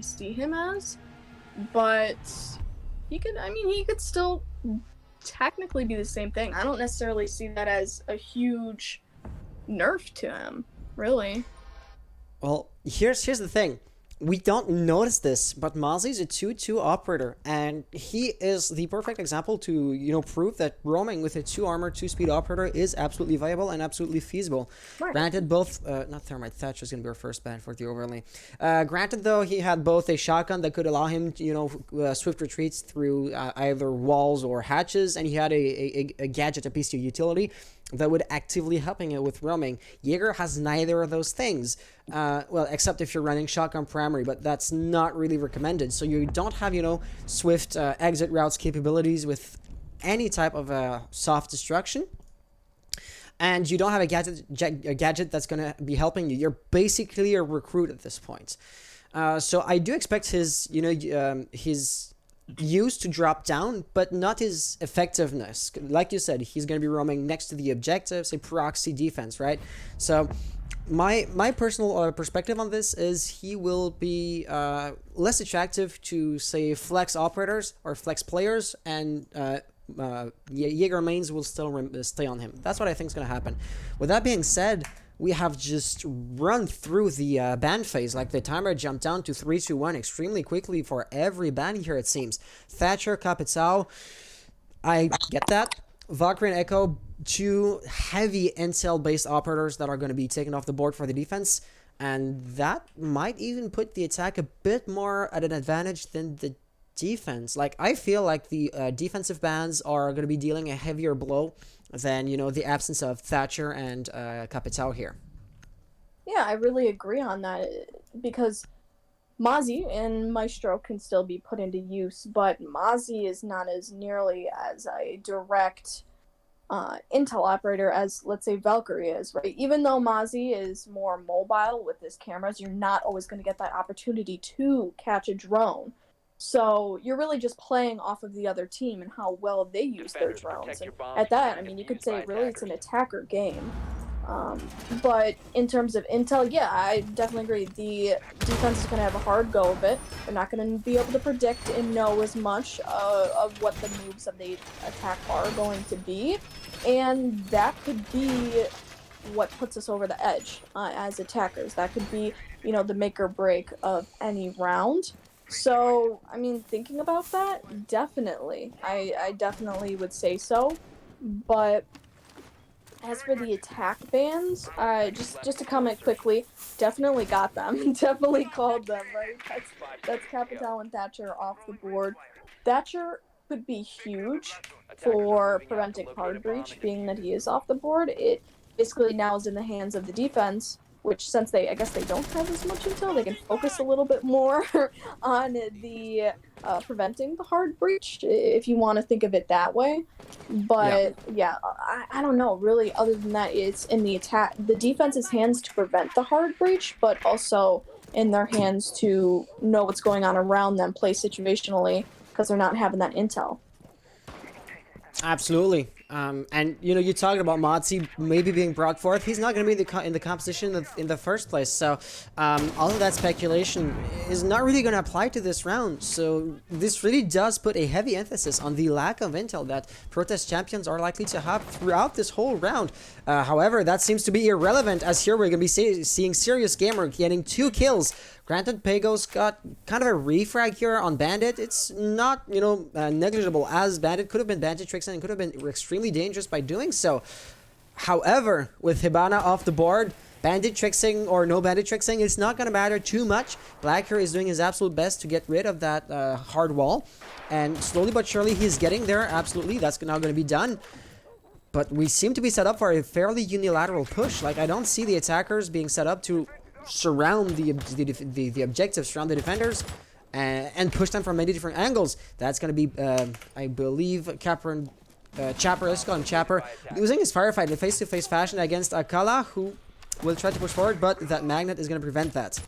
see him as, but he could still technically be the same thing. I don't necessarily see that as a huge nerf to him, really. Well, here's the thing. We don't notice this, but Mozzie's a 2-2 operator, and he is the perfect example to, prove that roaming with a 2 armor, 2 speed operator is absolutely viable and absolutely feasible. Right. Granted, both, not Thermite, Thatcher is going to be our first ban for the overlay. Granted, though, he had both a shotgun that could allow him to, swift retreats through either walls or hatches, and he had a gadget, a piece of utility that would actively helping it with roaming. Jaeger has neither of those things. Well, except if you're running shotgun primary, but that's not really recommended. So you don't have, swift exit routes capabilities with any type of soft destruction. And you don't have a gadget that's going to be helping you. You're basically a recruit at this point. So I do expect his use to drop down, but not his effectiveness. Like you said, he's going to be roaming next to the objectives, a proxy defense, right? So my personal perspective on this is he will be less attractive to, say, flex operators or flex players, and Jaeger mains will still stay on him. That's what I think is going to happen. With that being said, we have just run through the ban phase. Like, the timer jumped down to 3-2-1 extremely quickly for every ban here, it seems. Thatcher, Capitao, I get that. Valkyrie and Echo, 2 heavy intel-based operators that are going to be taken off the board for the defense. And that might even put the attack a bit more at an advantage than the defense. Like, I feel like the defensive bans are going to be dealing a heavier blow than, the absence of Thatcher and Capitao here. Yeah, I really agree on that, because Mozzie and Maestro can still be put into use, but Mozzie is not as nearly as a direct intel operator as, let's say, Valkyrie is, right? Even though Mozzie is more mobile with his cameras, you're not always going to get that opportunity to catch a drone. So you're really just playing off of the other team and how well they use their drones. And at that, you could say really it's an attacker game. But in terms of intel, yeah, I definitely agree. The defense is going to have a hard go of it. They're not going to be able to predict and know as much of what the moves of the attack are going to be. And that could be what puts us over the edge as attackers. That could be, the make or break of any round. So, thinking about that, definitely. I definitely would say so. But as for the attack bans, just to comment quickly, definitely got them. Definitely called them, right? That's Capitao and Thatcher off the board. Thatcher could be huge for preventing hard breach, being that he is off the board. It basically now is in the hands of the defense, which, since I guess they don't have as much intel, they can focus a little bit more on the preventing the hard breach, if you want to think of it that way. But yeah, I don't know, really, other than that, it's in the defense's hands to prevent the hard breach, but also in their hands to know what's going on around them, play situationally, because they're not having that intel. Absolutely. And you talking about Mozzie maybe being brought forth. He's not going to be in the composition in the first place. So all of that speculation is not really going to apply to this round. So this really does put a heavy emphasis on the lack of intel that Protest champions are likely to have throughout this whole round. However, that seems to be irrelevant, as here we're going to be seeing Serious Gamer getting 2 kills. Granted, Pago's got kind of a refrag here on Bandit. It's not, negligible, as Bandit could have been Bandit Trixen and could have been extremely dangerous by doing so. However, with Hibana off the board, Bandit Trixing or no Bandit Trixing, it's not going to matter too much. Blacker is doing his absolute best to get rid of that hard wall. And slowly but surely, he's getting there. Absolutely, that's now going to be done. But we seem to be set up for a fairly unilateral push. Like, I don't see the attackers being set up to surround the objectives, surround the defenders, and push them from many different angles. That's going to be, I believe, Chapper, Isco and Chapper losing his firefight in a face-to-face fashion against Akala, who will try to push forward, but that magnet is going to prevent that.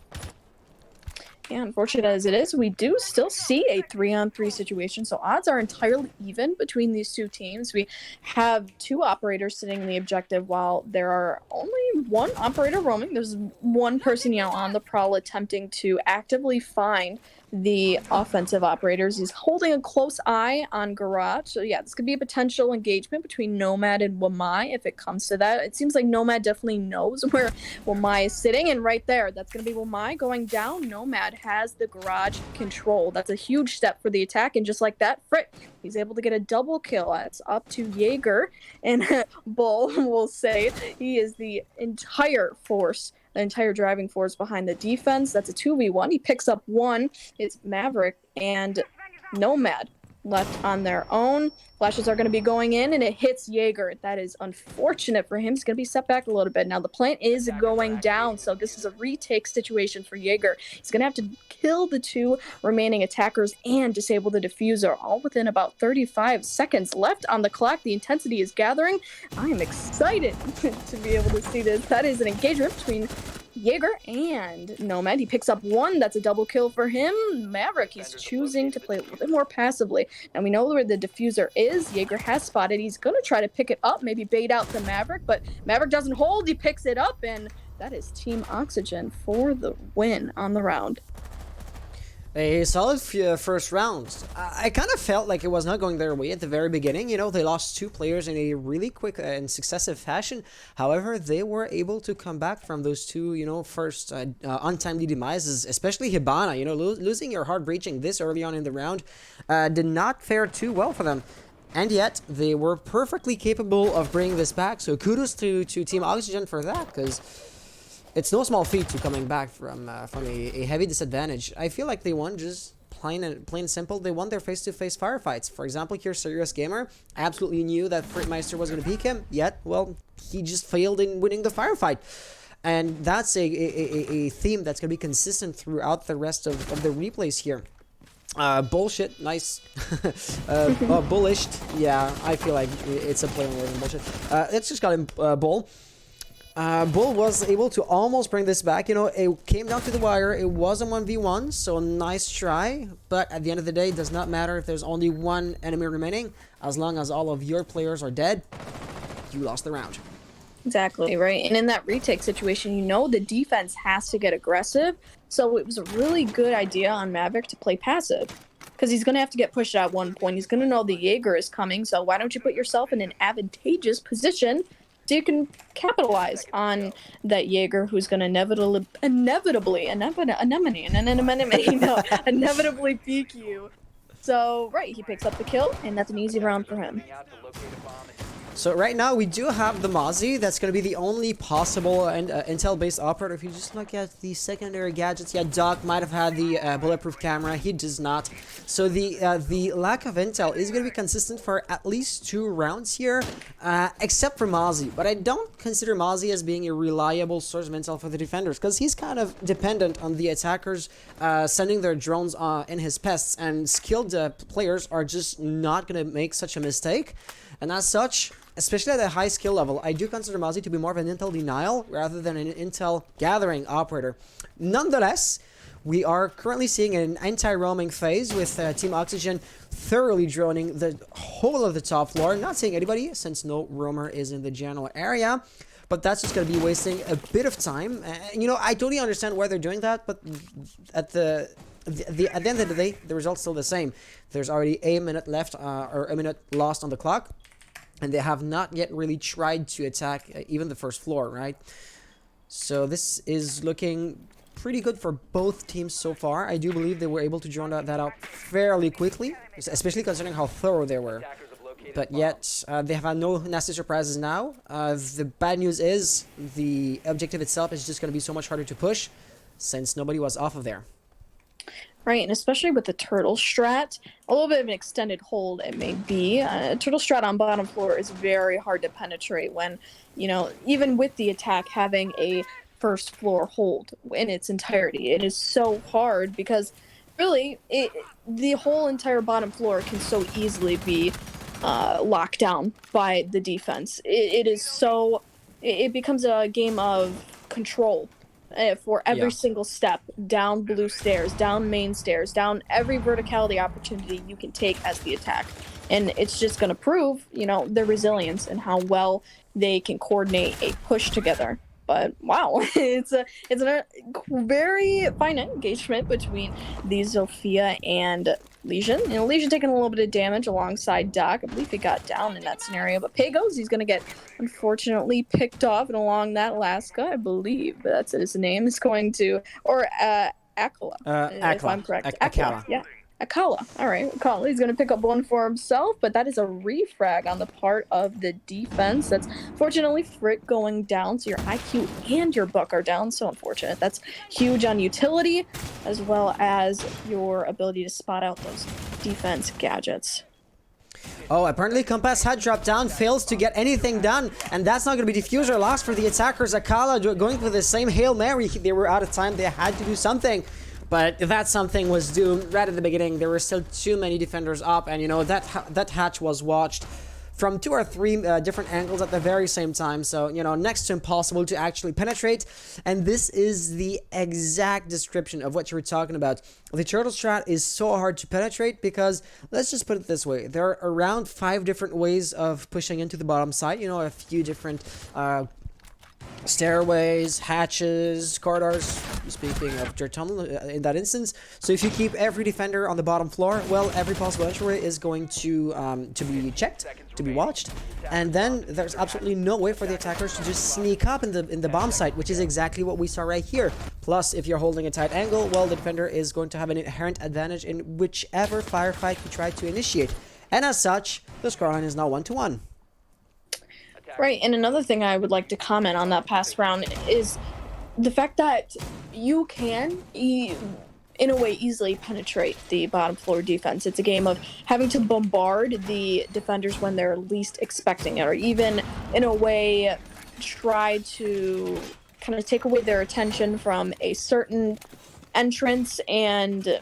Yeah, unfortunate as it is, we do still see a 3-on-3 situation, so odds are entirely even between these two teams. We have two operators sitting in the objective while there are only one operator roaming. There's one person, on the prowl attempting to actively find the offensive operators. He's holding a close eye on Garage. So yeah, this could be a potential engagement between Nomad and Wamai if it comes to that. It seems like Nomad definitely knows where Wamai is sitting, and right there, that's going to be Wamai going down. Nomad has the Garage control. That's a huge step for the attack, and just like that, Frick, he's able to get a double kill. It's up to Jaeger, and Bull will say he is the entire driving force behind the defense. That's a 2v1. He picks up one. It's Maverick and Nomad left on their own. Flashes are going to be going in, and it hits Jaeger. That is unfortunate for him. He's going to be set back a little bit. Now, the plant is going down, so this is a retake situation for Jaeger. He's going to have to kill the two remaining attackers and disable the diffuser, all within about 35 seconds left on the clock. The intensity is gathering. I am excited to be able to see this. That is an engagement between Jaeger and Nomad. He picks up one. That's a double kill for him. Maverick, he's choosing to play a little bit more passively. Now we know where the diffuser is. Jaeger has spotted. He's going to try to pick it up, maybe bait out the Maverick, but Maverick doesn't hold. He picks it up, and that is Team Oxygen for the win on the round. A solid first round. I kind of felt like it was not going their way at the very beginning. They lost two players in a really quick and successive fashion. However, they were able to come back from those two, first untimely demises, especially Hibana. Losing your heart breaching this early on in the round did not fare too well for them. And yet, they were perfectly capable of bringing this back. So kudos to Team Oxygen for that, because it's no small feat to coming back from a heavy disadvantage. I feel like they won just plain and simple. They won their face-to-face firefights. For example, here, Serious Gamer absolutely knew that Frittmeister was going to peek him, yet, well, he just failed in winning the firefight. And that's a theme that's going to be consistent throughout the rest of the replays here. Bullshit, nice. Bullish, yeah, I feel like it's a play on word than bullshit. Let's just call him Bull. Bull was able to almost bring this back. It came down to the wire. It was a 1v1, so nice try. But at the end of the day, it does not matter if there's only one enemy remaining. As long as all of your players are dead, you lost the round. Exactly, right? And in that retake situation, the defense has to get aggressive. So it was a really good idea on Maverick to play passive, because he's going to have to get pushed at one point. He's going to know the Jaeger is coming, so why don't you put yourself in an advantageous position so you can capitalize on that Jaeger, who's going to inevitably peek you. So, right, he picks up the kill, and that's an easy round for him. So right now we do have the Mozzie. That's going to be the only possible intel-based operator. If you just look at the secondary gadgets, yeah, Doc might have had the bulletproof camera. He does not. So the lack of intel is going to be consistent for at least 2 rounds here, except for Mozzie. But I don't consider Mozzie as being a reliable source of intel for the defenders, because he's kind of dependent on the attackers sending their drones in his pests, and skilled players are just not going to make such a mistake. And as such, especially at a high skill level, I do consider Mozzie to be more of an intel denial rather than an intel gathering operator. Nonetheless, we are currently seeing an anti-roaming phase with Team Oxygen thoroughly droning the whole of the top floor, not seeing anybody since no roamer is in the general area. But that's just going to be wasting a bit of time. I totally understand why they're doing that, but at the end of the day, the result's still the same. There's already a minute left, or a minute lost on the clock, and they have not yet really tried to attack even the first floor, right? So this is looking pretty good for both teams so far. I do believe they were able to drone that out fairly quickly, especially considering how thorough they were. But yet, they have had no nasty surprises now. The bad news is the objective itself is just going to be so much harder to push since nobody was off of there. Right, and especially with the turtle strat, a little bit of an extended hold it may be. Turtle strat on bottom floor is very hard to penetrate when, even with the attack having a first floor hold in its entirety. It is so hard because really the whole entire bottom floor can so easily be locked down by the defense. It becomes a game of control for every Yeah. single step, down blue stairs, down main stairs, down every verticality opportunity you can take as the attack. And it's just going to prove, their resilience and how well they can coordinate a push together. But wow, it's a very fine engagement between the Zofia and Legion. Legion taking a little bit of damage alongside Doc. I believe he got down in that scenario. But Pagos, he's going to get, unfortunately, picked off. And along that Alaska, I believe that's his name, is going to... Or Akala, if I'm correct. Akala. Yeah. Akala. All right. Akala. He's going to pick up one for himself, but that is a refrag on the part of the defense. That's fortunately Frick going down, so your IQ and your buck are down. So unfortunate. That's huge on utility, as well as your ability to spot out those defense gadgets. Oh, apparently Compass had dropped down, fails to get anything done, and that's not going to be diffuser loss for the attackers. Akala going for the same Hail Mary. They were out of time. They had to do something. But that something was doomed right at the beginning. There were still too many defenders up, and that hatch was watched from 2 or 3 different angles at the very same time. So, next to impossible to actually penetrate. And this is the exact description of what you were talking about. The turtle strat is so hard to penetrate because, let's just put it this way, there are around 5 different ways of pushing into the bottom side. A few different stairways, hatches, corridors, speaking of dirt tunnel in that instance. So if you keep every defender on the bottom floor, well, every possible entryway is going to be checked, to be watched, and then there's absolutely no way for the attackers to just sneak up in the bomb site, which is exactly what we saw right here. Plus, if you're holding a tight angle, well, the defender is going to have an inherent advantage in whichever firefight you try to initiate, and as such, the scoreline is now 1-1. Right, and another thing I would like to comment on that past round is the fact that you can, in a way, easily penetrate the bottom floor defense. It's a game of having to bombard the defenders when they're least expecting it, or even, in a way, try to kind of take away their attention from a certain entrance and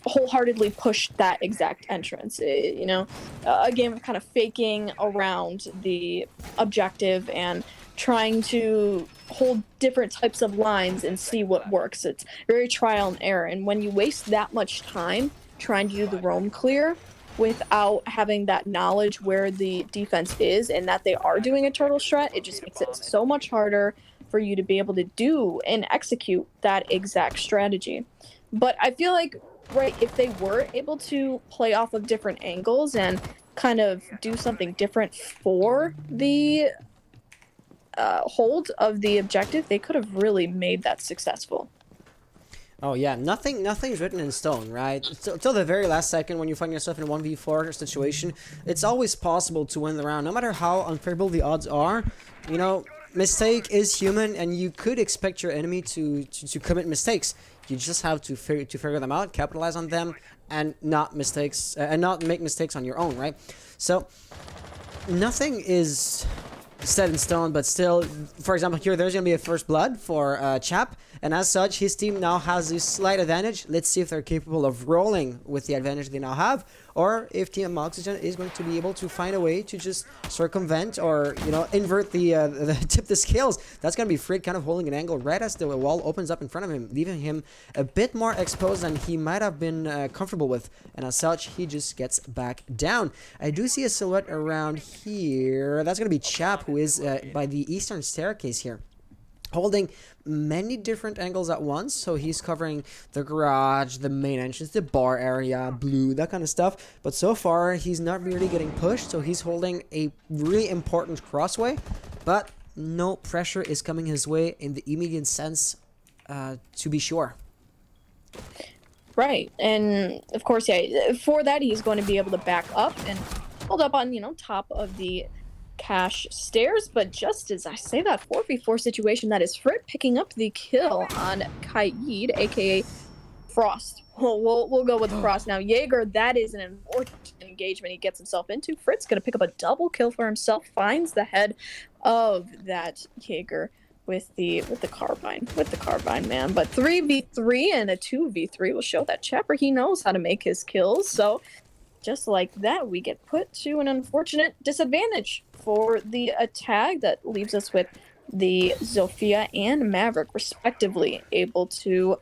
wholeheartedly push that exact entrance. A game of kind of faking around the objective and trying to hold different types of lines and see what works. It's very trial and error. And when you waste that much time trying to do the roam clear without having that knowledge where the defense is and that they are doing a turtle strat, it just makes it so much harder for you to be able to do and execute that exact strategy. But I feel like, right, if they were able to play off of different angles and kind of do something different for the hold of the objective, they could have really made that successful. Oh yeah, nothing's written in stone, right? Till the very last second when you find yourself in a 1v4 situation, it's always possible to win the round, no matter how unfavorable the odds are. Mistake is human, and you could expect your enemy to commit mistakes. You just have to figure them out, capitalize on them, and not make mistakes on your own, right? So nothing is set in stone, but still, for example, here there's gonna be a first blood for Chap, and as such, his team now has a slight advantage. Let's see if they're capable of rolling with the advantage they now have, or if Team Oxygen is going to be able to find a way to just circumvent or invert tip the scales. That's gonna be Frick kind of holding an angle right as the wall opens up in front of him, leaving him a bit more exposed than he might have been comfortable with, and as such, he just gets back down. I do see a silhouette around here. That's gonna be Chap, who is by the eastern staircase here, holding many different angles at once. So he's covering the garage, the main entrance, the bar area, blue, that kind of stuff. But so far, he's not really getting pushed, so he's holding a really important crossway, but no pressure is coming his way in the immediate sense, to be sure. Right, and of course, yeah, for that, he's going to be able to back up and hold up on, top of the cache stairs. But just as I say that 4v4 situation, that is Frick picking up the kill on Kaid, aka Frost. We'll go with Frost now. Jaeger, that is an important engagement he gets himself into. Frick's gonna pick up a double kill for himself, finds the head of that Jaeger with the carbine, man. But 3v3 and a 2v3 will show that Chapper, he knows how to make his kills. So just like that, we get put to an unfortunate disadvantage for the attack. That leaves us with the Zofia and Maverick, respectively, able to,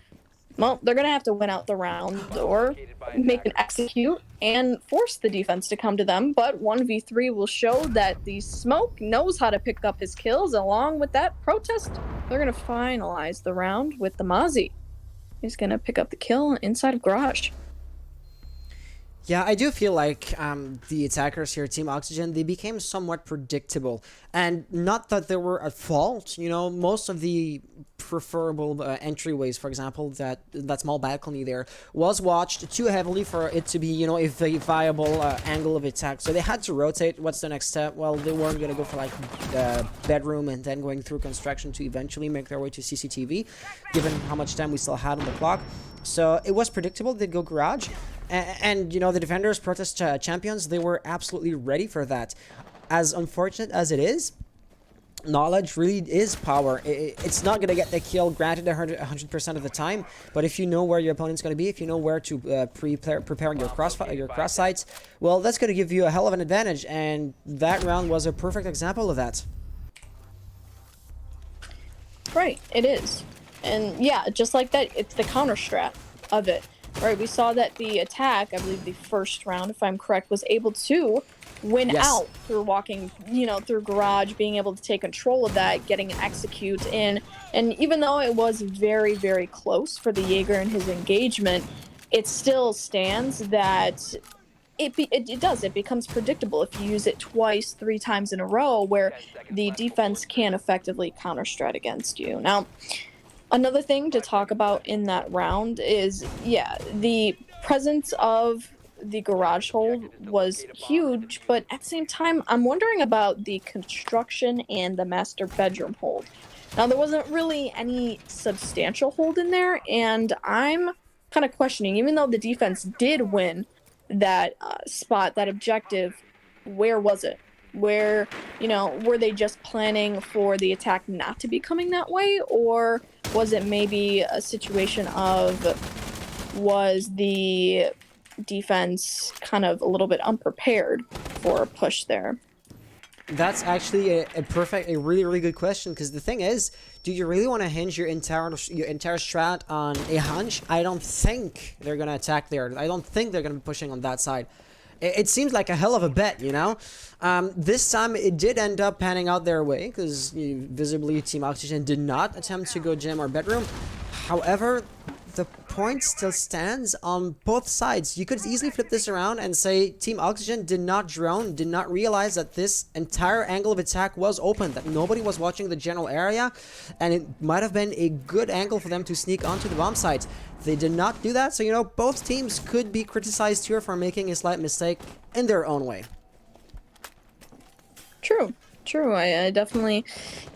well, they're going to have to win out the round or make an execute and force the defense to come to them. But 1v3 will show that the Smoke knows how to pick up his kills. Along with that, Protest, they're going to finalize the round with the Mozzie. He's going to pick up the kill inside of Garage. Yeah, I do feel like the attackers here, Team Oxygen, they became somewhat predictable. And not that they were at fault, you know, most of the preferable entryways, for example, that small balcony there, was watched too heavily for it to be, you know, a viable angle of attack. So they had to rotate. What's the next step? Well, they weren't going to go for, like, the bedroom and then going through construction to eventually make their way to CCTV, given how much time we still had on the clock. So it was predictable they'd go Garage. And you know, the defenders, Protest champions, they were absolutely ready for that. As unfortunate as it is, knowledge really is power. It's not going to get the kill, granted, 100% of the time, but if you know where your opponent's going to be, if you know where to prepare your cross sights, well, that's going to give you a hell of an advantage, and that round was a perfect example of that. Right, it is. And yeah, just like that, it's the counter strat of it. Right, we saw that the attack, I believe the first round, if I'm correct, was able to win out through walking, you know, through Garage, being able to take control of that, getting an execute in. And even though it was very, very close for the Jaeger and his engagement, it still stands that it becomes predictable if you use it twice, 3 times in a row, where the defense can effectively counter strat against you. Now, another thing to talk about in that round is, yeah, the presence of the Garage hold was huge, but at the same time, I'm wondering about the construction and the master bedroom hold. Now, there wasn't really any substantial hold in there, and I'm kind of questioning, even though the defense did win that spot, that objective, where was it? Where, you know, were they just planning for the attack not to be coming that way? Or was it maybe a situation of, was the defense kind of a little bit unprepared for a push there? That's actually a really, really good question, because the thing is, do you really want to hinge your entire strat on a hunch? I don't think they're going to attack there. I don't think they're going to be pushing on that side. It seems like a hell of a bet, you know? This time, it did end up panning out their way, because visibly Team Oxygen did not attempt to go gym or bedroom. However, the point still stands on both sides. You could easily flip this around and say Team Oxygen did not drone, did not realize that this entire angle of attack was open, that nobody was watching the general area, and it might have been a good angle for them to sneak onto the bomb site. They did not do that, so, you know, both teams could be criticized here for making a slight mistake in their own way. True. I definitely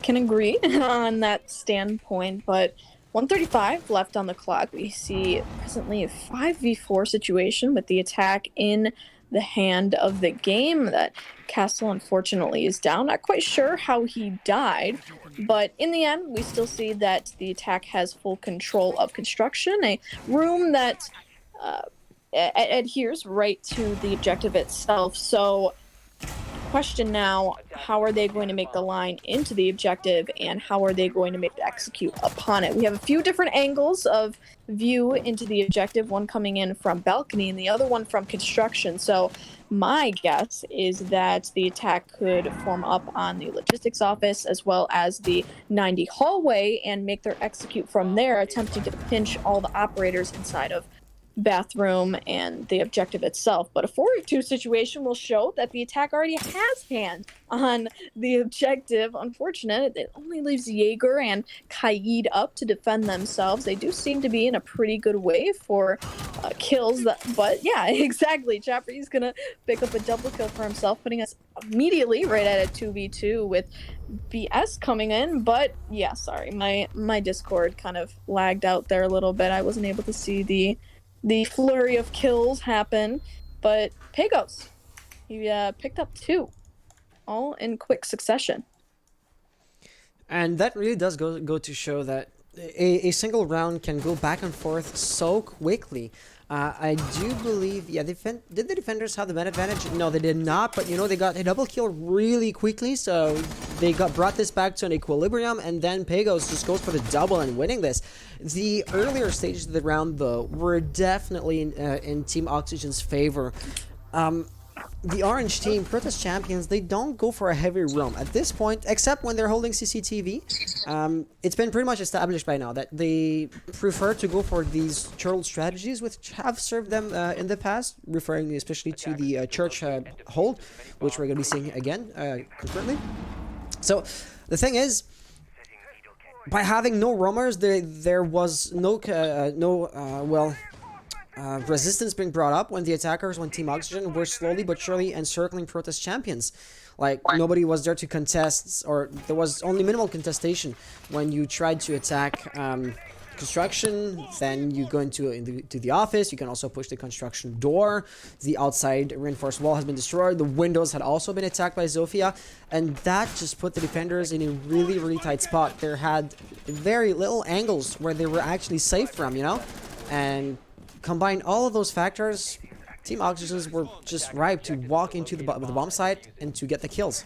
can agree on that standpoint, but 135 left on the clock. We see presently a 5v4 situation with the attack in the hand of the game. That Castle, unfortunately, is down. Not quite sure how he died, but in the end, we still see that the attack has full control of construction, a room that adheres right to the objective itself. So, question now, how are they going to make the line into the objective, and how are they going to make the execute upon it? We have a few different angles of view into the objective, one coming in from balcony and the other one from construction. So my guess is that the attack could form up on the logistics office as well as the 90 hallway and make their execute from there, attempting to pinch all the operators inside of bathroom and the objective itself. But a 4v2 situation will show that the attack already has hand on the objective. Unfortunate, it only leaves Jaeger and Kaid up to defend themselves. They do seem to be in a pretty good way for kills, but yeah, exactly. Chappie's gonna pick up a double kill for himself, putting us immediately right at a 2v2 with BS coming in. But yeah, sorry, my Discord kind of lagged out there a little bit. I wasn't able to see the flurry of kills happen, but Pagos, he picked up 2, all in quick succession. And that really does go to show that a single round can go back and forth so quickly. I do believe, yeah, did the defenders have the man advantage? No, they did not, but you know, they got a double kill really quickly, so they brought this back to an equilibrium, and then Pagos just goes for the double and winning this. The earlier stages of the round, though, were definitely in Team Oxygen's favor. The orange team, Protoss Champions, they don't go for a heavy roam at this point, except when they're holding CCTV. It's been pretty much established by now that they prefer to go for these turtle strategies, which have served them in the past, referring especially to the church hold, which we're going to be seeing again concurrently. So the thing is, by having no roamers, there was resistance being brought up when the attackers, when Team Oxygen were slowly but surely encircling Protoss Champions. Like, nobody was there to contest, or there was only minimal contestation when you tried to attack construction. Then you go into the office. You can also push the construction door. The outside reinforced wall has been destroyed. The windows had also been attacked by Zofia, and that just put the defenders in a really, really tight spot. There had very little angles where they were actually safe from, you know, and combine all of those factors, Team Oxygens were just ripe to walk into the bomb site and to get the kills.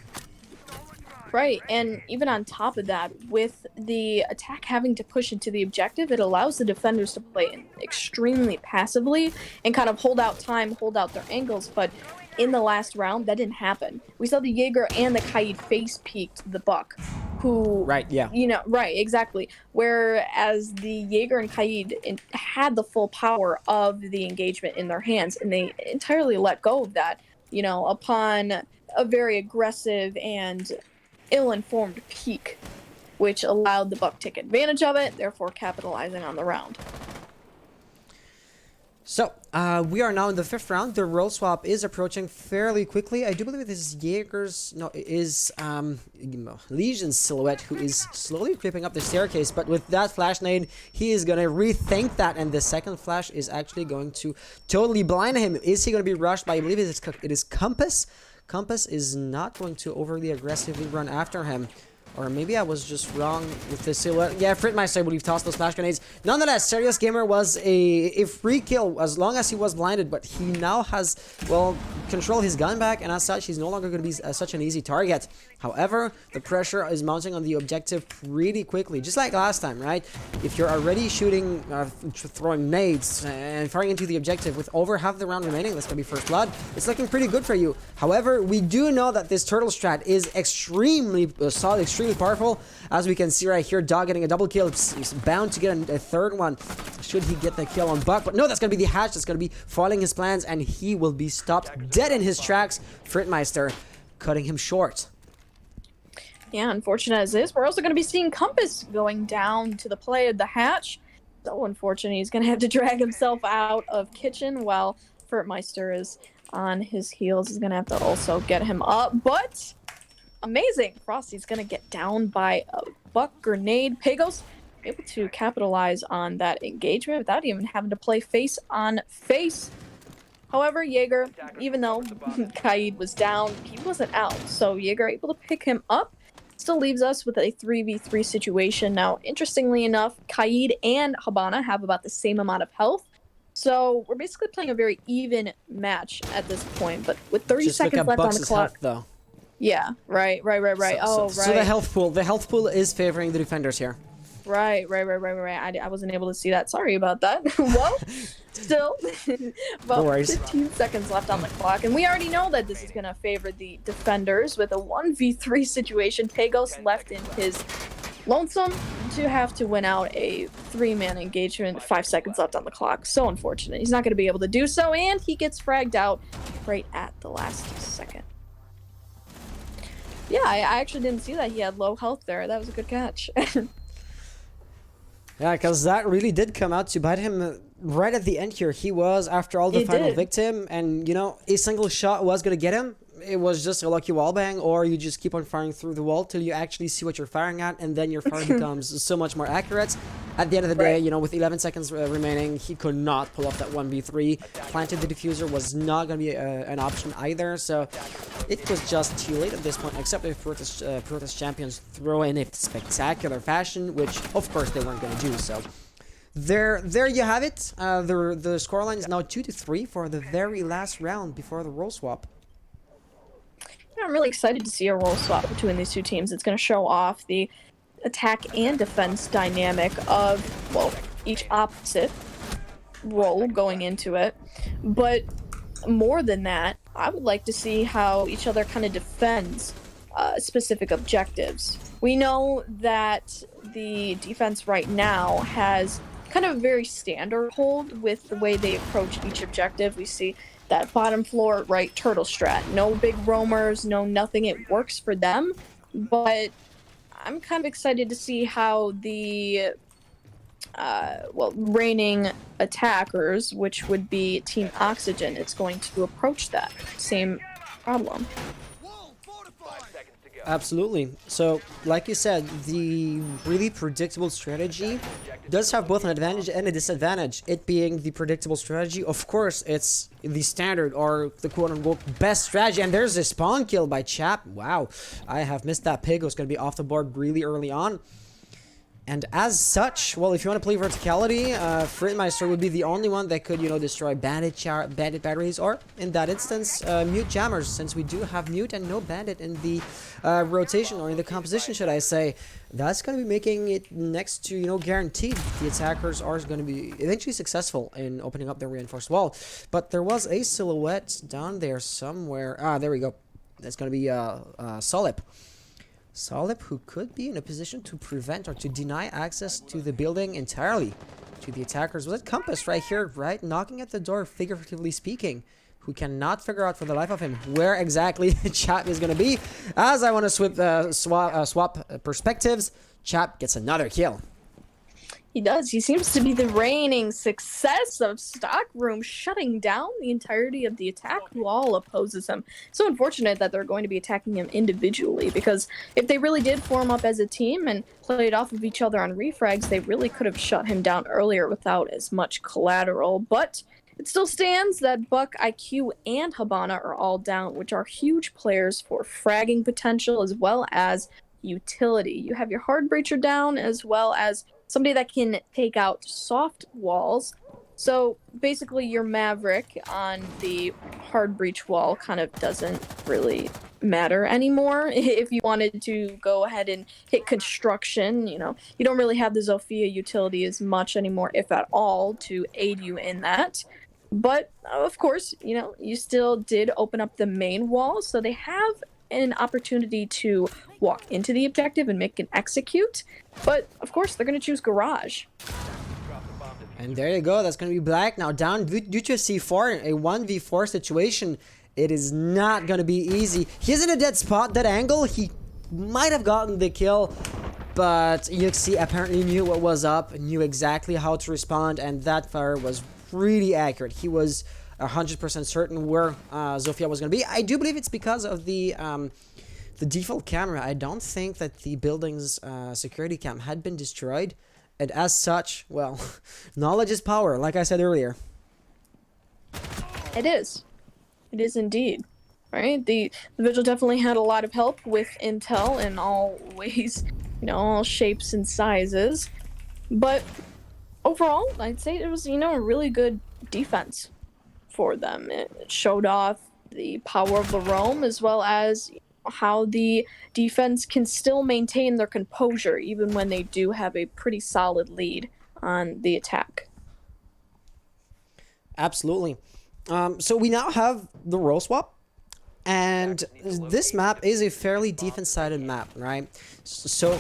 Right, and even on top of that, with the attack having to push into the objective, it allows the defenders to play extremely passively and kind of hold out time, hold out their angles, but in the last round, that didn't happen. We saw the Jaeger and the Kaid face peeked the Buck, who... Right, yeah. You know, right, exactly. Whereas the Jaeger and Kaid had the full power of the engagement in their hands, and they entirely let go of that, you know, upon a very aggressive and ill-informed peek, which allowed the Buck to take advantage of it, therefore capitalizing on the round. So, we are now in the 5th round. The role swap is approaching fairly quickly. I do believe this is Legion's silhouette, who is slowly creeping up the staircase, but with that flash nade, he is going to rethink that, and the second flash is actually going to totally blind him. Is he going to be rushed by, I believe it is Compass? Compass is not going to overly aggressively run after him. Or maybe I was just wrong with the silhouette. Yeah, Fritmeister, I believe, tossed those flash grenades. Nonetheless, Serious Gamer was a free kill as long as he was blinded, but he now has, well, controlled his gun back, and as such, he's no longer going to be such an easy target. However, the pressure is mounting on the objective pretty quickly, just like last time, right? If you're already shooting, throwing nades and firing into the objective with over half the round remaining, that's going to be first blood, it's looking pretty good for you. However, we do know that this turtle strat is extremely solid, extremely powerful. As we can see right here, Dog getting a double kill. He's bound to get a third one should he get the kill on Buck. But no, that's going to be the hatch. That's going to be foiling his plans, and he will be stopped dead in his tracks. Fritmeister cutting him short. Yeah, unfortunate as this, we're also going to be seeing Compass going down to the play of the hatch. So unfortunate, he's going to have to drag himself out of kitchen while Fritmeister is on his heels. He's going to have to also get him up, but amazing. Frosty's going to get down by a Buck grenade. Pagos able to capitalize on that engagement without even having to play face on face. However, Jaeger, even though Kaid was down, he wasn't out. So Jaeger able to pick him up. Still leaves us with a 3v3 situation. Now, interestingly enough, Kaid and Habana have about the same amount of health. So we're basically playing a very even match at this point. But with 30 seconds left on the clock. Health, though. Yeah, right. So the health pool is favoring the defenders here. Right. I wasn't able to see that. Sorry about that. Well, still, about 15 seconds left on the clock. And we already know that this is going to favor the defenders with a 1v3 situation. Pagos left in his lonesome to have to win out a 3-man engagement. 5 seconds left on the clock. So unfortunate. He's not going to be able to do so, and he gets fragged out right at the last second. Yeah, I actually didn't see that he had low health there. That was a good catch. Yeah, because that really did come out to bite him right at the end here. He was, after all, the final victim, and, you know, a single shot was going to get him. it was just a lucky wallbang, or you just keep on firing through the wall till you actually see what you're firing at, and then your fire becomes so much more accurate. At the end of the day, you know, with 11 seconds remaining, he could not pull off that 1v3. Planted the diffuser was not going to be an option either, so it was just too late at this point, except if Protoss Champions throw in a spectacular fashion, which of course they weren't going to do. So there you have it. The scoreline is now 2-3 for the very last round before the role swap. I'm really excited to see a role swap between these two teams. It's going to show off the attack and defense dynamic of, well, each opposite role going into it. But more than that, I would like to see how each other kind of defends specific objectives. We know that the defense right now has kind of a very standard hold with the way they approach each objective. We see that bottom floor, right, turtle strat. No big roamers, no nothing. It works for them, but I'm kind of excited to see how the reigning attackers, which would be Team Oxygen, is going to approach that same problem. Absolutely. So, like you said, the really predictable strategy does have both an advantage and a disadvantage. It being the predictable strategy, of course, it's the standard or the quote-unquote best strategy. And there's a spawn kill by Chap. Wow, I have missed that pig. It was going to be off the board really early on. And as such, well, if you want to play verticality, Fritmeister would be the only one that could, you know, destroy bandit batteries, or in that instance, mute jammers, since we do have mute and no bandit in the rotation, or in the composition, should I say. That's going to be making it next to, you know, guaranteed the attackers are going to be eventually successful in opening up their reinforced wall. But there was a silhouette down there somewhere. Ah, there we go. That's going to be Solip. Solip, who could be in a position to prevent or to deny access to the building entirely to the attackers. Was it Compass right here, right? Knocking at the door, figuratively speaking, who cannot figure out for the life of him where exactly Chap is going to be. As I want to swap perspectives, Chap gets another kill. He does. He seems to be the reigning success of Stockroom, shutting down the entirety of the attack who all opposes him. So unfortunate that they're going to be attacking him individually, because if they really did form up as a team and played off of each other on refrags, they really could have shut him down earlier without as much collateral. But it still stands that Buck, IQ, and Habana are all down, which are huge players for fragging potential as well as utility. You have your hard breacher down as well as somebody that can take out soft walls. So basically your Maverick on the hard breach wall kind of doesn't really matter anymore. If you wanted to go ahead and hit construction, you know, you don't really have the Zofia utility as much anymore, if at all, to aid you in that. But of course, you know, you still did open up the main wall, so they have an opportunity to walk into the objective and make an execute. But of course, they're going to choose Garage. And there you go. That's going to be Black now down due to C4, a 1v4 situation. It is not going to be easy. He's in a dead spot, dead angle. He might have gotten the kill, but UXC apparently knew what was up, knew exactly how to respond, and that fire was really accurate. He was 100% certain where Zofia was going to be. I do believe it's because of the default camera. I don't think that the building's security cam had been destroyed, and as such, well, knowledge is power, like I said earlier. It is indeed, right? The Vigil definitely had a lot of help with intel in all ways, you know, all shapes and sizes, but overall, I'd say it was, you know, a really good defense for them. It showed off the power of the roam, as well as how the defense can still maintain their composure even when they do have a pretty solid lead on the attack. Absolutely. So we now have the role swap, and this map is a fairly defense-sided map, right? So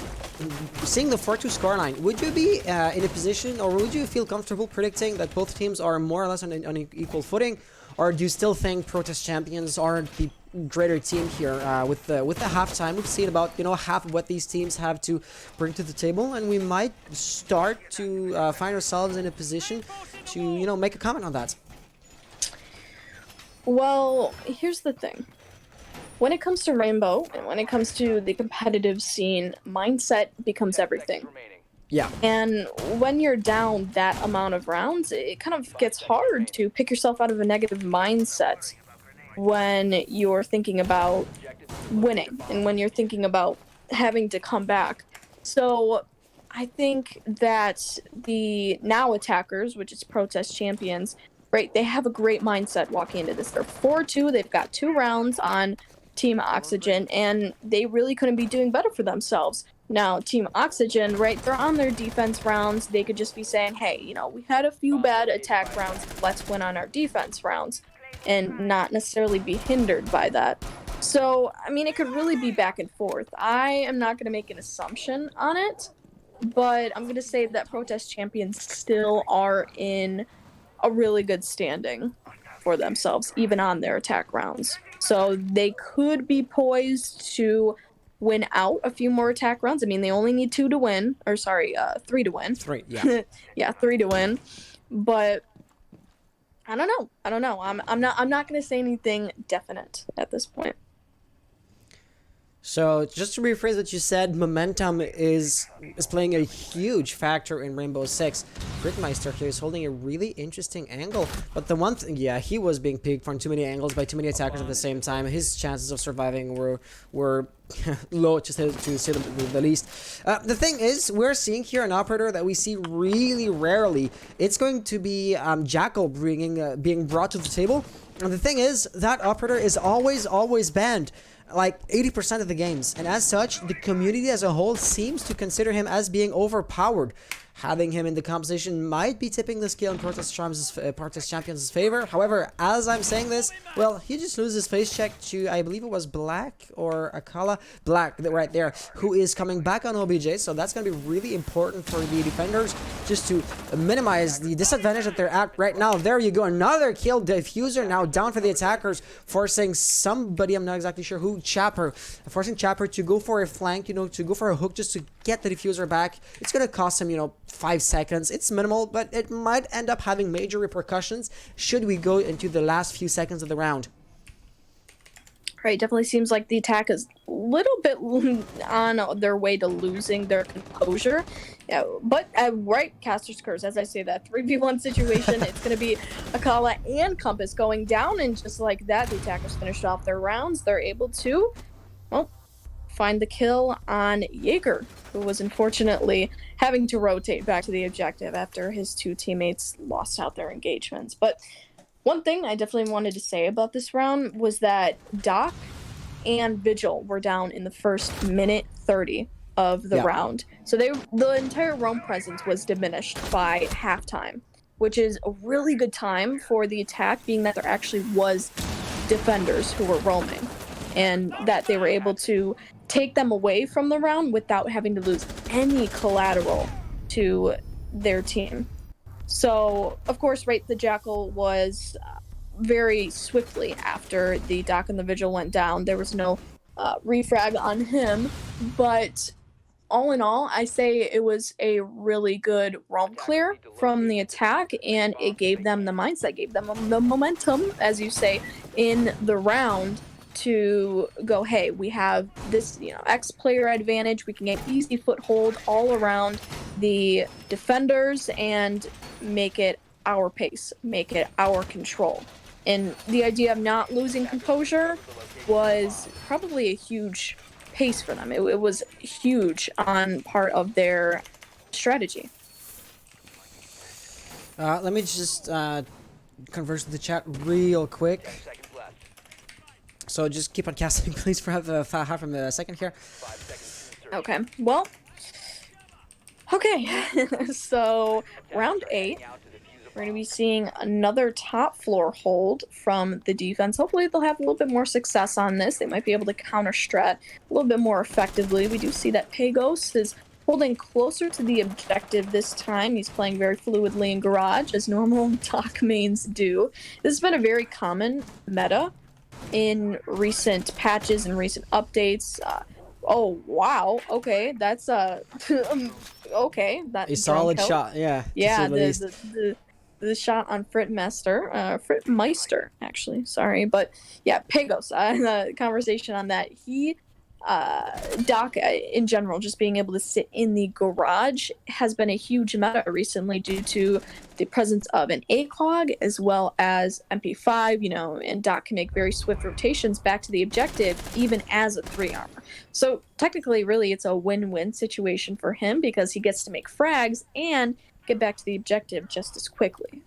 seeing the 4-2 scoreline, would you be in a position, or would you feel comfortable predicting that both teams are more or less on equal footing, or do you still think Protoss Champions are the greater team here? With the halftime, we've seen about, you know, half of what these teams have to bring to the table, and we might start to find ourselves in a position to, you know, make a comment on that. Well, here's the thing. when it comes to Rainbow and when it comes to the competitive scene, mindset becomes everything. Yeah. And when you're down that amount of rounds, it kind of gets hard to pick yourself out of a negative mindset when you're thinking about winning and when you're thinking about having to come back. So I think that the now attackers, which is Protest Champions, right, they have a great mindset walking into this. They're 4-2, they've got 2 rounds on Team Oxygen, and they really couldn't be doing better for themselves. Now, Team Oxygen, right, they're on their defense rounds. They could just be saying, hey, you know, we had a few bad attack rounds, let's win on our defense rounds, and not necessarily be hindered by that. So, I mean, it could really be back and forth. I am not going to make an assumption on it, but I'm going to say that Protest Champions still are in a really good standing for themselves, even on their attack rounds. So they could be poised to win out a few more attack rounds. I mean, they only need 2 to win, or sorry, 3 to win. 3, yeah. Yeah, 3 to win. But I don't know. I'm not going to say anything definite at this point. So just to rephrase what you said, momentum is playing a huge factor in Rainbow Six. Gridmeister here is holding a really interesting angle, but the one thing, yeah, he was being picked from too many angles by too many attackers at the same time. His chances of surviving were low, to say the least. The thing is, we're seeing here an operator that we see really rarely. It's going to be Jackal being brought to the table, and the thing is, that operator is always banned. Like 80% of the games, and as such, the community as a whole seems to consider him as being overpowered. Having him in the composition might be tipping the scale in Protest Champions' favor. However, as I'm saying this, well, he just loses face check to, I believe it was Black or Akala. Black, right there, who is coming back on OBJ, so that's going to be really important for the defenders, just to minimize the disadvantage that they're at right now. There you go, another kill. Diffuser now down for the attackers, forcing somebody, I'm not exactly sure who, forcing Chapper to go for a flank, you know, to go for a hook just to get the diffuser back. It's going to cost him, you know, 5 seconds. It's minimal, but it might end up having major repercussions should we go into the last few seconds of the round. Right, definitely seems like the attack is a little bit on their way to losing their composure. Yeah, but right, Caster's Curse, as I say that 3v1 situation, it's going to be Akala and Compass going down, and just like that, the attackers finished off their rounds. They're able to, well, find the kill on Jaeger, who was unfortunately having to rotate back to the objective after his 2 teammates lost out their engagements. But one thing I definitely wanted to say about this round was that Doc and Vigil were down in the first minute 30 of the round. So the entire roam presence was diminished by halftime, which is a really good time for the attack, being that there actually was defenders who were roaming, and that they were able to take them away from the round without having to lose any collateral to their team. So, of course, right, the Jackal was very swiftly after the Doc and the Vigil went down. There was no refrag on him, but all in all, I say it was a really good roam clear from the attack, and it gave them the mindset, gave them the momentum, as you say, in the round to go, hey, we have this, you know, X player advantage. We can get easy foothold all around the defenders and make it our pace, make it our control. And the idea of not losing composure was probably a huge pace for them. It was huge on part of their strategy. Let me just converse with the chat real quick. So just keep on casting, please, for half a second here. Okay, well, okay, so round 8, we're going to be seeing another top floor hold from the defense. Hopefully they'll have a little bit more success on this. They might be able to counter strat a little bit more effectively. We do see that Pagos is holding closer to the objective this time. He's playing very fluidly in Garage, as normal Doc mains do. This has been a very common meta in recent patches and recent updates. Oh wow, okay, that's okay, that's a solid shot. Yeah, yeah, the the shot on Fritmeister, actually. Sorry, but yeah, Pagos. The conversation on that. Doc, in general, just being able to sit in the garage has been a huge meta recently due to the presence of an ACOG as well as MP5, and Doc can make very swift rotations back to the objective, even as a 3 armor. So technically, really, it's a win-win situation for him because he gets to make frags and get back to the objective just as quickly.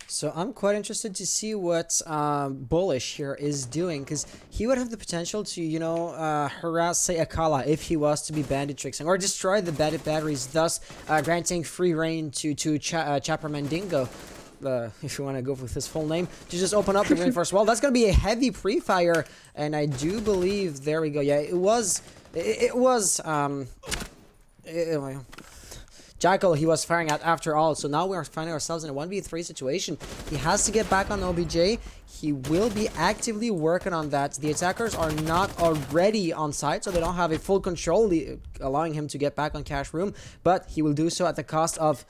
So I'm quite interested to see what Bullish here is doing, because he would have the potential to, harass, say, Akala if he was to be bandit trixing, or destroy the bandit batteries, thus granting free reign to Chapper Mandingo, if you want to go with his full name, to just open up the reinforced wall. That's going to be a heavy pre-fire, and I do believe, there we go, yeah, Jackal he was firing at after all, so now we're finding ourselves in a 1v3 situation. He has to get back on OBJ. He will be actively working on that. The attackers are not already on site, so they don't have a full control, allowing him to get back on cash room, but he will do so at the cost of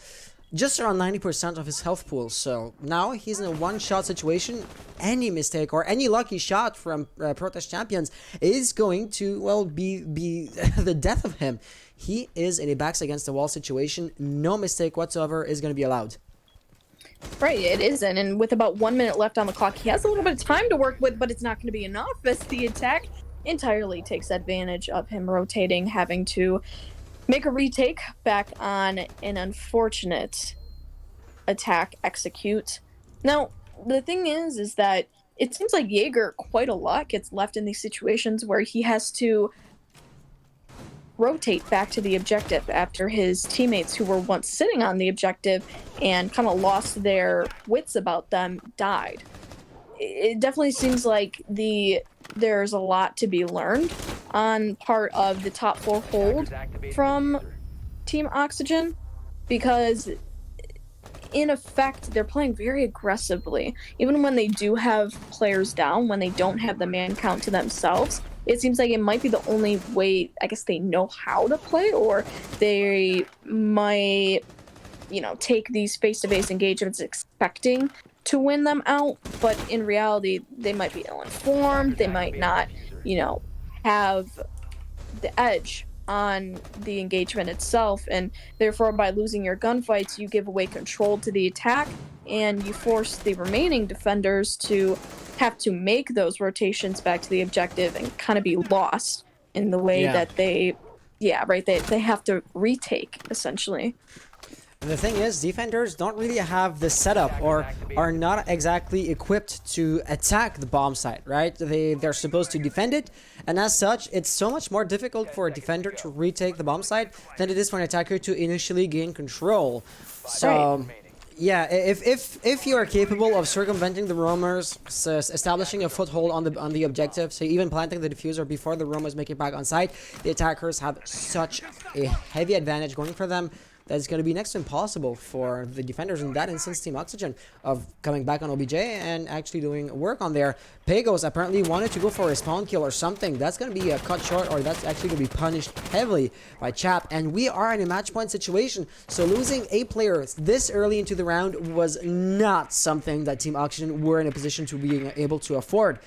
just around 90% of his health pool. So now he's in a one-shot situation. Any mistake or any lucky shot from Protest Champions is going to, well, be the death of him. He is in a backs against the wall situation. No mistake whatsoever is going to be allowed. Right, it isn't. And with about 1 minute left on the clock, he has a little bit of time to work with, but it's not going to be enough as the attack entirely takes advantage of him rotating, having to make a retake back on an unfortunate attack execute. Now, the thing is that it seems like Jaeger quite a lot gets left in these situations where he has to rotate back to the objective after his teammates who were once sitting on the objective and kind of lost their wits about them died. It definitely seems like there's a lot to be learned on part of the top 4 hold from Team Oxygen, because in effect they're playing very aggressively even when they do have players down, when they don't have the man count to themselves. It seems like it might be the only way, I guess, they know how to play, or they might, take these face-to-face engagements expecting to win them out, but in reality, they might be ill-informed, they might not, have the edge on the engagement itself, and therefore by losing your gunfights, you give away control to the attack, and you force the remaining defenders to have to make those rotations back to the objective and kind of be lost in the way that they have to retake, essentially. The thing is, defenders don't really have the setup or are not exactly equipped to attack the bomb site, right? They're supposed to defend it, and as such, it's so much more difficult for a defender to retake the bomb site than it is for an attacker to initially gain control. So, yeah, if you are capable of circumventing the roamers, so establishing a foothold on the objective, so even planting the diffuser before the roamers make it back on site, the attackers have such a heavy advantage going for them that's going to be next to impossible for the defenders, in that instance Team Oxygen, of coming back on OBJ and actually doing work on there. Pagos apparently wanted to go for a spawn kill or something. That's going to be cut short, or that's actually going to be punished heavily by Chap, and we are in a match point situation, so losing a player this early into the round was not something that Team Oxygen were in a position to be able to afford.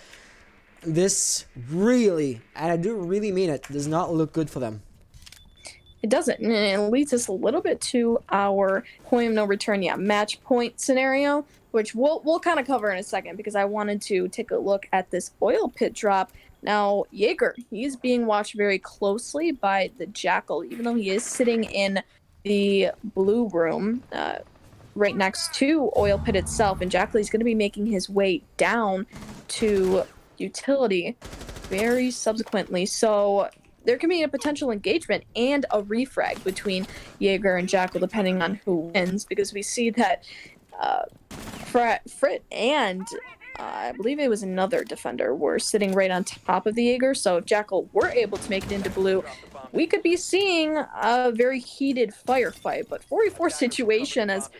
This really, and I do really mean it, does not look good for them. It doesn't, and it leads us a little bit to our point of no return, match point scenario, which we'll kind of cover in a second, because I wanted to take a look at this oil pit drop. Now, Jaeger, he's being watched very closely by the Jackal, even though he is sitting in the blue room right next to oil pit itself, and Jackal is going to be making his way down to utility very subsequently. So there can be a potential engagement and a refrag between Jaeger and Jackal, depending on who wins, because we see that Frit and I believe it was another defender were sitting right on top of the Jaeger. So if Jackal were able to make it into blue, we could be seeing a very heated firefight. But 4v4 situation as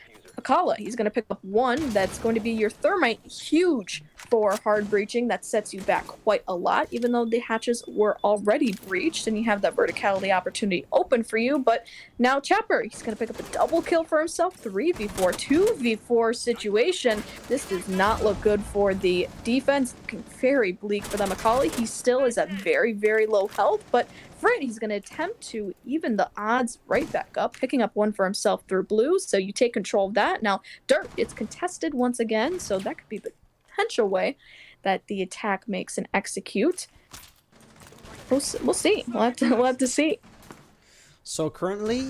Akala, he's going to pick up one that's going to be your thermite, huge for hard breaching, that sets you back quite a lot, even though the hatches were already breached and you have that verticality opportunity open for you. But now Chapper, he's going to pick up a double kill for himself, 3v4, 2v4 situation. This does not look good for the defense, looking very bleak for the Macaulay. He still is at very, very low health, but Frit, he's going to attempt to even the odds right back up, picking up one for himself through blue, so you take control of that. Now, Dirt, it's contested once again, so that could be the potential way that the attack makes and execute. We'll see. We'll have to see. So currently,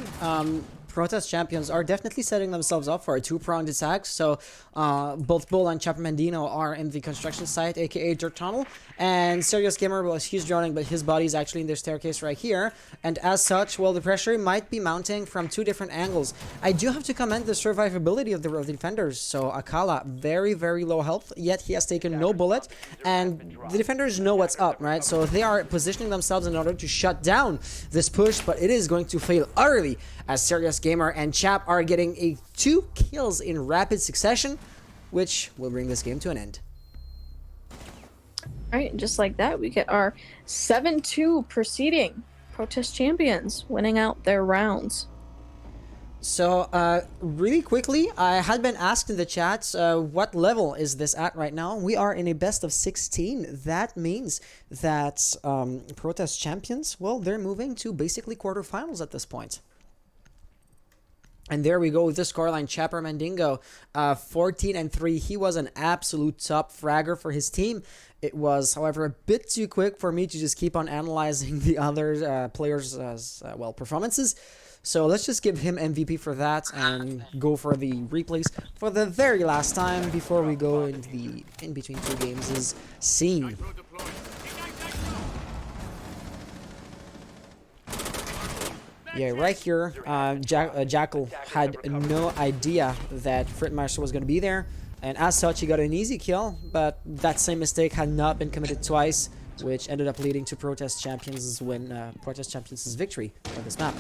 Protest Champions are definitely setting themselves up for a two-pronged attack. So both Bull and Chapper Mandino are in the construction site, aka Dirt Tunnel, and Serious Gamer, well, he's droning, but his body is actually in their staircase right here. And as such, well, the pressure might be mounting from two different angles. I do have to commend the survivability of the defenders. So Akala, very, very low health, yet he has taken no bullet, and the defenders know what's up, right? So they are positioning themselves in order to shut down this push, but it is going to fail utterly, as Serious Gamer and Chap are getting 2 kills in rapid succession, which will bring this game to an end. Alright, just like that, we get our 7-2 proceeding. Protest Champions winning out their rounds. So, really quickly, I had been asked in the chat, what level is this at right now? We are in a best of 16. That means that Protest Champions, well, they're moving to basically quarterfinals at this point. And there we go with the scoreline. Chapper Mandingo, 14-3. He was an absolute top fragger for his team. It was, however, a bit too quick for me to just keep on analyzing the other players' well, performances. So let's just give him MVP for that and go for the replays for the very last time before we go into the in between two games' scene. Yeah, right here, Jackal had no idea that Fritmeister was going to be there, and as such, he got an easy kill, but that same mistake had not been committed twice, which ended up leading to Protest Champions' win, Protest Champions' victory for this map.